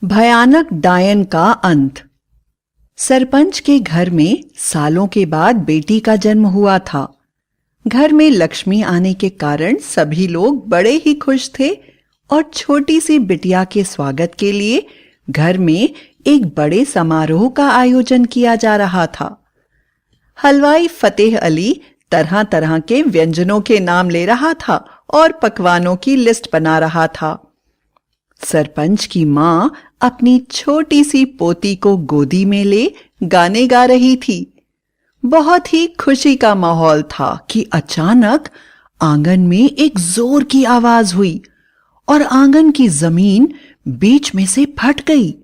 भयानक डायन का अंत। सरपंच के घर में सालों के बाद बेटी का जन्म हुआ था। घर में लक्ष्मी आने के कारण सभी लोग बड़े ही खुश थे और छोटी सी बिटिया के स्वागत के लिए घर में एक बड़े समारोह का आयोजन किया जा रहा था। हलवाई फतेह अली तरह तरह के व्यंजनों के नाम ले रहा था और पकवानों की लिस्ट बना रहा था। सरपंच की मां अपनी छोटी सी पोती को गोदी में ले गाने गा रही थी। बहुत ही खुशी का माहौल था कि अचानक आंगन में एक जोर की आवाज हुई और आंगन की जमीन बीच में से फट गई।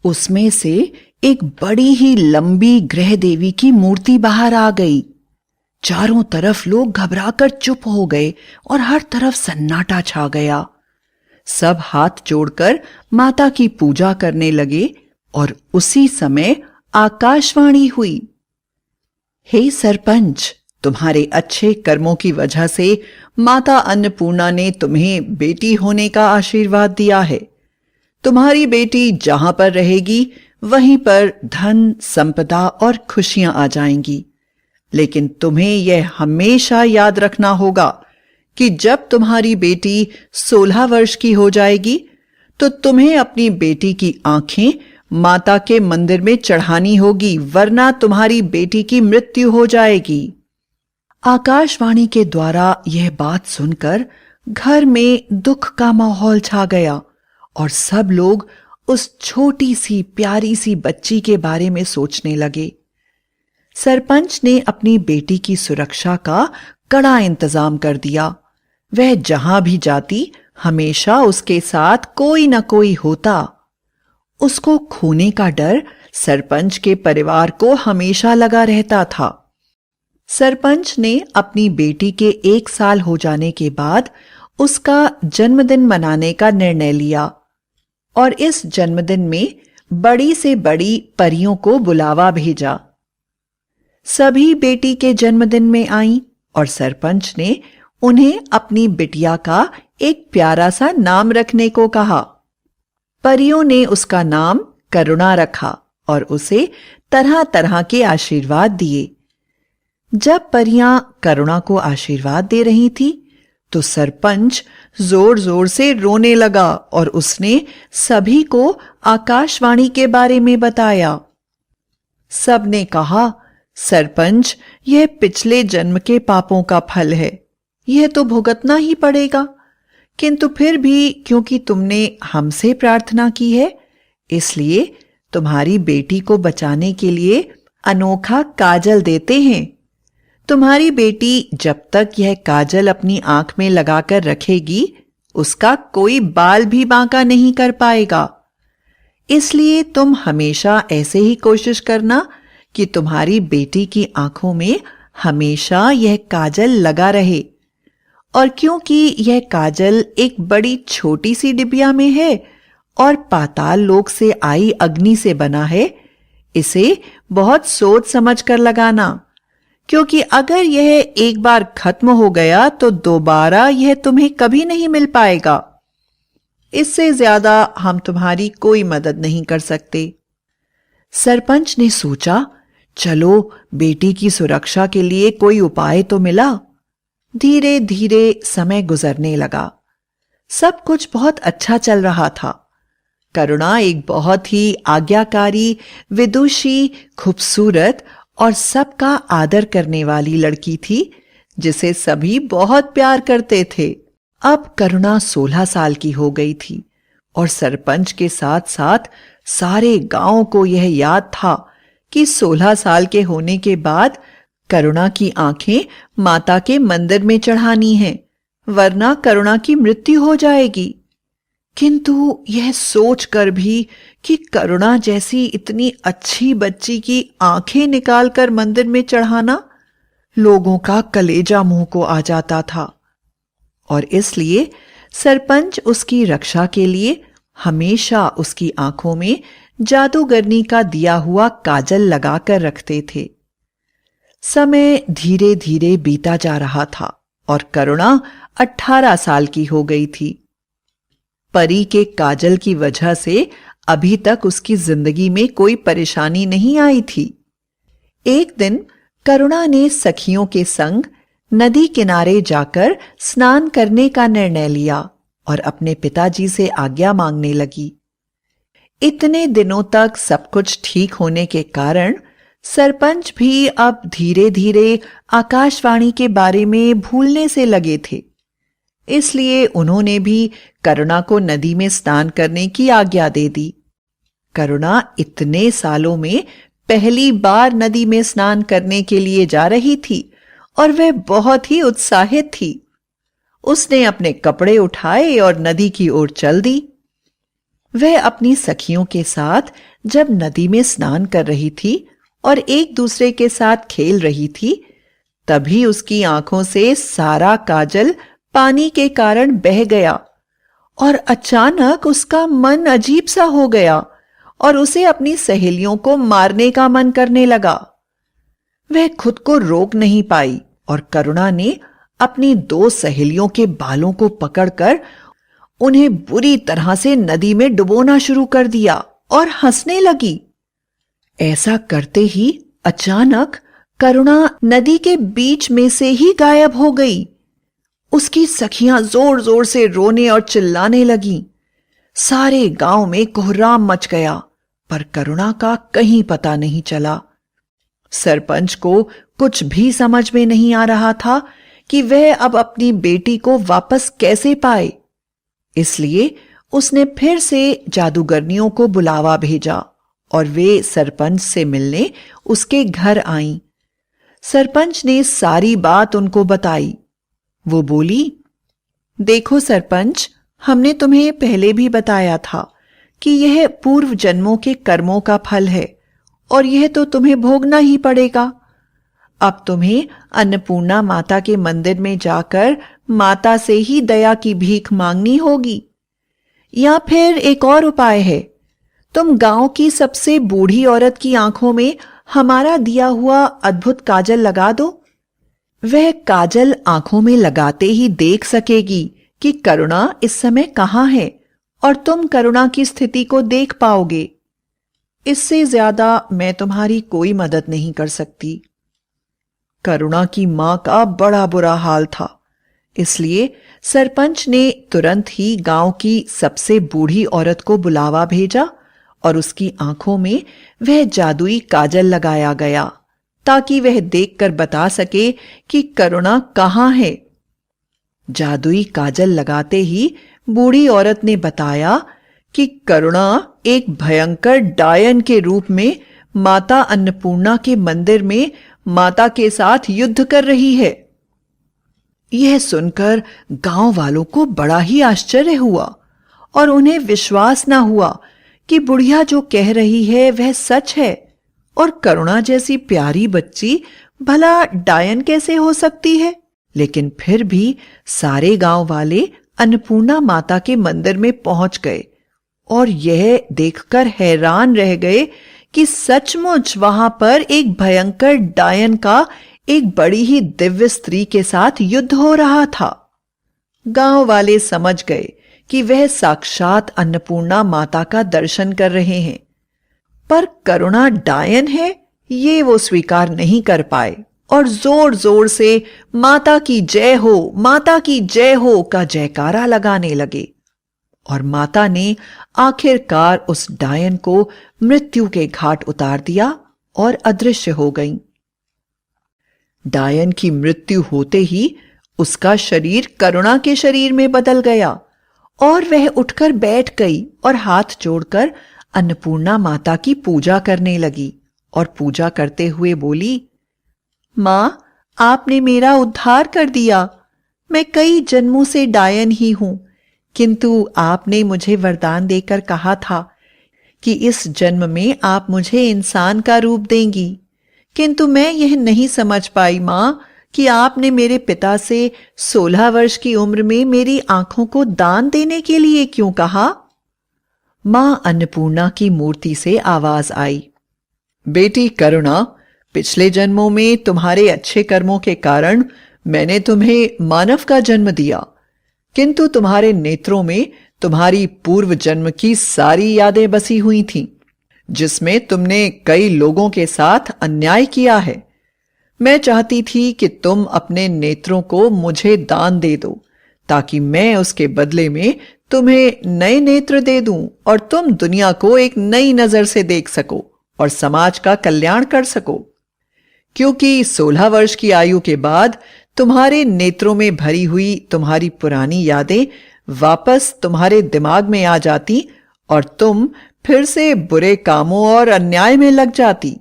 उसमें से एक बड़ी ही लंबी ग्रह देवी की मूर्ति बाहर आ गई। चारों तरफ लोग घबराकर चुप हो गए और हर तरफ सन्नाटा छा गया। सब हाथ जोड़कर माता की पूजा करने लगे और उसी समय आकाशवाणी हुई। हे सरपंच, तुम्हारे अच्छे कर्मों की वजह से माता अन्नपूर्णा ने तुम्हें बेटी होने का आशीर्वाद दिया है। तुम्हारी बेटी जहां पर रहेगी वहीं पर धन, संपदा और खुशियां आ जाएंगी। लेकिन तुम्हें यह हमेशा याद रखना होगा कि जब तुम्हारी बेटी 16 वर्ष की हो जाएगी तो तुम्हें अपनी बेटी की आंखें माता के मंदिर में चढ़ानी होगी, वरना तुम्हारी बेटी की मृत्यु हो जाएगी। आकाशवाणी के द्वारा यह बात सुनकर घर में दुख का माहौल छा गया और सब लोग उस छोटी सी प्यारी सी बच्ची के बारे में सोचने लगे। सरपंच ने अपनी बेटी की सुरक्षा का कड़ा इंतजाम कर दिया। वह जहां भी जाती हमेशा उसके साथ कोई न कोई होता। उसको खोने का डर सरपंच के परिवार को हमेशा लगा रहता था। सरपंच ने अपनी बेटी के 1 साल हो जाने के बाद उसका जन्मदिन मनाने का निर्णय लिया और इस जन्मदिन में बड़ी से बड़ी परियों को बुलावा भेजा। सभी बेटी के जन्मदिन में आईं और सरपंच ने उन्हें अपनी बिटिया का एक प्यारा सा नाम रखने को कहा। परियों ने उसका नाम करुणा रखा और उसे तरह तरह के आशीर्वाद दिए। जब परियां करुणा को आशीर्वाद दे रही थी तो सरपंच जोर जोर से रोने लगा और उसने सभी को आकाशवाणी के बारे में बताया। सबने कहा, सरपंच, यह पिछले जन्म के पापों का फल है, यह तो भुगतना ही पड़ेगा। किंतु फिर भी क्योंकि तुमने हमसे प्रार्थना की है, इसलिए तुम्हारी बेटी को बचाने के लिए अनोखा काजल देते हैं। तुम्हारी बेटी जब तक यह काजल अपनी आंख में लगाकर रखेगी उसका कोई बाल भी बांका नहीं कर पाएगा। इसलिए तुम हमेशा ऐसे ही कोशिश करना कि तुम्हारी बेटी की आंखों में हमेशा यह काजल लगा रहे। और क्योंकि यह काजल एक बड़ी छोटी सी डिबिया में है और पाताल लोक से आई अग्नि से बना है, इसे बहुत सोच समझ कर लगाना, क्योंकि अगर यह एक बार खत्म हो गया तो दोबारा यह तुम्हें कभी नहीं मिल पाएगा। इससे ज्यादा हम तुम्हारी कोई मदद नहीं कर सकते। सरपंच ने सोचा, चलो बेटी की सुरक्षा के लिए कोई उपाय तो मिला। धीरे धीरे समय गुजरने लगा। सब कुछ बहुत अच्छा चल रहा था। करुणा एक बहुत ही आज्ञाकारी, विदुषी, खूबसूरत और सबका आदर करने वाली लड़की थी जिसे सभी बहुत प्यार करते थे। अब करुणा 16 साल की हो गई थी और सरपंच के साथ साथ सारे गांव को यह याद था कि 16 साल के होने के बाद करुणा की आंखें माता के मंदिर में चढ़ानी हैं, वरना करुणा की मृत्यु हो जाएगी। किंतु यह सोचकर भी कि करुणा जैसी इतनी अच्छी बच्ची की आंखें निकालकर मंदिर में चढ़ाना लोगों का कलेजा मुंह को आ जाता था और इसलिए सरपंच उसकी रक्षा के लिए हमेशा उसकी आंखों में जादूगरनी का दिया हुआ काजल लगाकर रखते थे। समय धीरे धीरे बीता जा रहा था और करुणा 18 साल की हो गई थी। परी के काजल की वजह से अभी तक उसकी जिंदगी में कोई परेशानी नहीं आई थी। एक दिन करुणा ने सखियों के संग नदी किनारे जाकर स्नान करने का निर्णय लिया और अपने पिताजी से आज्ञा मांगने लगी। इतने दिनों तक सब कुछ ठीक होने के कारण सरपंच भी अब धीरे धीरे आकाशवाणी के बारे में भूलने से लगे थे। इसलिए उन्होंने भी करुणा को नदी में स्नान करने की आज्ञा दे दी। करुणा इतने सालों में पहली बार नदी में स्नान करने के लिए जा रही थी और वह बहुत ही उत्साहित थी। उसने अपने कपड़े उठाए और नदी की ओर चल दी। वह अपनी सखियों के साथ जब नदी में स्नान कर रही थी और एक दूसरे के साथ खेल रही थी, तभी उसकी आंखों से सारा काजल पानी के कारण बह गया और अचानक उसका मन अजीब सा हो गया और उसे अपनी सहेलियों को मारने का मन करने लगा। वह खुद को रोक नहीं पाई और करुणा ने अपनी 2 सहेलियों के बालों को पकड़कर उन्हें बुरी तरह से नदी में डुबोना शुरू कर दिया और हंसने लगी। ऐसा करते ही अचानक करुणा नदी के बीच में से ही गायब हो गई। उसकी सखियां जोर जोर से रोने और चिल्लाने लगीं। सारे गांव में कोहराम मच गया, पर करुणा का कहीं पता नहीं चला। सरपंच को कुछ भी समझ में नहीं आ रहा था कि वह अब अपनी बेटी को वापस कैसे पाए। इसलिए उसने फिर से जादूगरनियों को बुलावा भेजा और वे सरपंच से मिलने उसके घर आईं। सरपंच ने सारी बात उनको बताई। वो बोली, देखो सरपंच, हमने तुम्हें पहले भी बताया था कि यह पूर्व जन्मों के कर्मों का फल है और यह तो तुम्हें भोगना ही पड़ेगा। अब तुम्हें अन्नपूर्णा माता के मंदिर में जाकर माता से ही दया की भीख मांगनी होगी। या फिर एक और उपाय है, तुम गांव की सबसे बूढ़ी औरत की आंखों में हमारा दिया हुआ अद्भुत काजल लगा दो। वह काजल आंखों में लगाते ही देख सकेगी कि करुणा इस समय कहां है और तुम करुणा की स्थिति को देख पाओगे। इससे ज्यादा मैं तुम्हारी कोई मदद नहीं कर सकती। करुणा की मां का बड़ा बुरा हाल था, इसलिए सरपंच ने तुरंत ही गांव की सबसे बूढ़ी औरत को बुलावा भेजा और उसकी आंखों में वह जादुई काजल लगाया गया ताकि वह देखकर बता सके कि करुणा कहां है। जादुई काजल लगाते ही बूढ़ी औरत ने बताया कि करुणा एक भयंकर डायन के रूप में माता अन्नपूर्णा के मंदिर में माता के साथ युद्ध कर रही है। यह सुनकर गांव वालों को बड़ा ही आश्चर्य हुआ और उन्हें विश्वास न हुआ कि बुढ़िया जो कह रही है वह सच है और करुणा जैसी प्यारी बच्ची भला डायन कैसे हो सकती है। लेकिन फिर भी सारे गांव वाले अन्नपूर्णा माता के मंदिर में पहुंच गए और यह देखकर हैरान रह गए कि सचमुच वहां पर एक भयंकर डायन का एक बड़ी ही दिव्य स्त्री के साथ युद्ध हो रहा था। गांव वाले समझ गए कि वह साक्षात अन्नपूर्णा माता का दर्शन कर रहे हैं, पर करुणा डायन है ये वो स्वीकार नहीं कर पाए और जोर जोर से माता की जय हो, माता की जय हो का जयकारा लगाने लगे और माता ने आखिरकार उस डायन को मृत्यु के घाट उतार दिया और अदृश्य हो गई। डायन की मृत्यु होते ही उसका शरीर करुणा के शरीर में बदल गया और वह उठकर बैठ गई और हाथ जोड़कर अन्नपूर्णा माता की पूजा करने लगी और पूजा करते हुए बोली, मां, आपने मेरा उद्धार कर दिया। मैं कई जन्मों से डायन ही हूं, किंतु आपने मुझे वरदान देकर कहा था कि इस जन्म में आप मुझे इंसान का रूप देंगी, किंतु मैं यह नहीं समझ पाई मां कि आपने मेरे पिता से 16 वर्ष की उम्र में मेरी आंखों को दान देने के लिए क्यों कहा। मां अन्नपूर्णा की मूर्ति से आवाज आई, बेटी करुणा, पिछले जन्मों में तुम्हारे अच्छे कर्मों के कारण मैंने तुम्हें मानव का जन्म दिया, किंतु तुम्हारे नेत्रों में तुम्हारी पूर्व जन्म की सारी यादें बसी हुई थीं, जिसमें तुमने कई लोगों के साथ अन्याय किया है। मैं चाहती थी कि तुम अपने नेत्रों को मुझे दान दे दो, ताकि मैं उसके बदले में तुम्हें नए नेत्र दे दूं और तुम दुनिया को एक नई नजर से देख सको और समाज का कल्याण कर सको। क्योंकि 16 वर्ष की आयु के बाद तुम्हारे नेत्रों में भरी हुई तुम्हारी पुरानी यादें वापस तुम्हारे दिमाग में आ जाती और तुम फिर से बुरे कामों और अन्याय में लग जाती।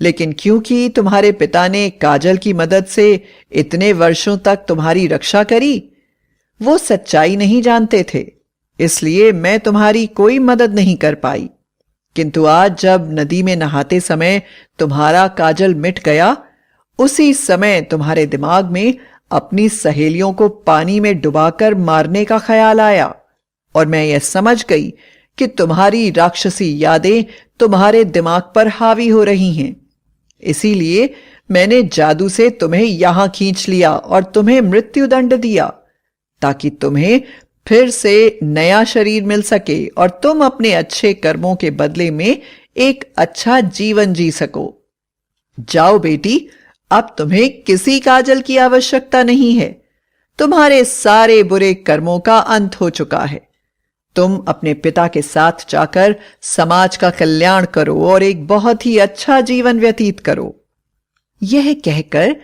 लेकिन क्योंकि तुम्हारे पिता ने काजल की मदद से इतने वर्षों तक तुम्हारी रक्षा करी, वो सच्चाई नहीं जानते थे, इसलिए मैं तुम्हारी कोई मदद नहीं कर पाई। किंतु आज जब नदी में नहाते समय तुम्हारा काजल मिट गया, उसी समय तुम्हारे दिमाग में अपनी सहेलियों को पानी में डुबाकर मारने का ख्याल आया और मैं यह समझ गई कि तुम्हारी राक्षसी यादें तुम्हारे दिमाग पर हावी हो रही हैं। इसीलिए मैंने जादू से तुम्हें यहां खींच लिया और तुम्हें मृत्युदंड दिया, ताकि तुम्हें फिर से नया शरीर मिल सके और तुम अपने अच्छे कर्मों के बदले में एक अच्छा जीवन जी सको। जाओ बेटी, अब तुम्हें किसी काजल की आवश्यकता नहीं है। तुम्हारे सारे बुरे कर्मों का अंत हो चुका है। तुम अपने पिता के साथ जाकर समाज का कल्याण करो और एक बहुत ही अच्छा जीवन व्यतीत करो। यह कहकर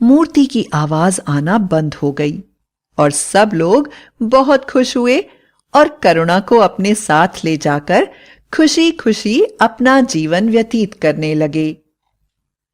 मूर्ति की आवाज आना बंद हो गई और सब लोग बहुत खुश हुए और करुणा को अपने साथ ले जाकर खुशी खुशी अपना जीवन व्यतीत करने लगे।